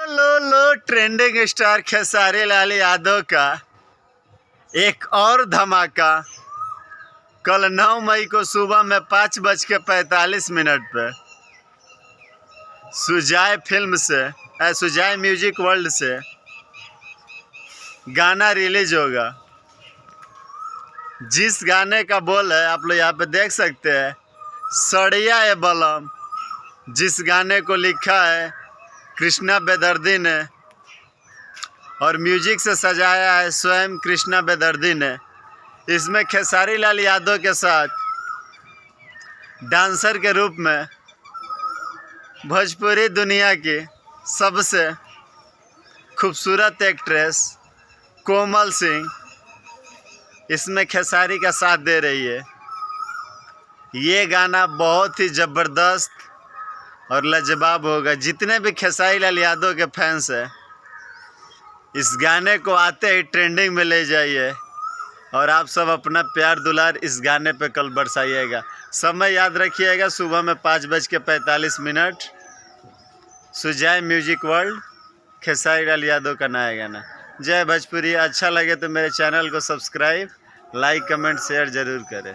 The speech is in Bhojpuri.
लो ट्रेंडिंग स्टार खेसारी लाल यादव का एक और धमाका कल 9 मई को सुबह में 5:45 पे सुजाय फिल्म से सुजाय म्यूजिक वर्ल्ड से गाना रिलीज होगा। जिस गाने का बोल है आप लोग यहाँ पे देख सकते हैं, सड़िया ए बलम। जिस गाने को लिखा है कृष्णा बेदर्दी ने और म्यूजिक से सजाया है स्वयं कृष्णा बेदर्दी ने। इसमें खेसारी लाल यादव के साथ डांसर के रूप में भोजपुरी दुनिया की सबसे खूबसूरत एक्ट्रेस कोमल सिंह इसमें खेसारी का साथ दे रही है। ये गाना बहुत ही ज़बरदस्त और लाजवाब होगा। जितने भी खेसारी लाल यादव के फैंस हैं, इस गाने को आते ही ट्रेंडिंग में ले जाइए और आप सब अपना प्यार दुलार इस गाने पे कल बरसाइएगा। समय याद रखिएगा, सुबह में 5:45 सुजाय म्यूजिक वर्ल्ड, खेसारी लाल यादव का नया गाना। जय भोजपुरी। अच्छा लगे तो मेरे चैनल को सब्सक्राइब, लाइक, कमेंट, शेयर ज़रूर करें।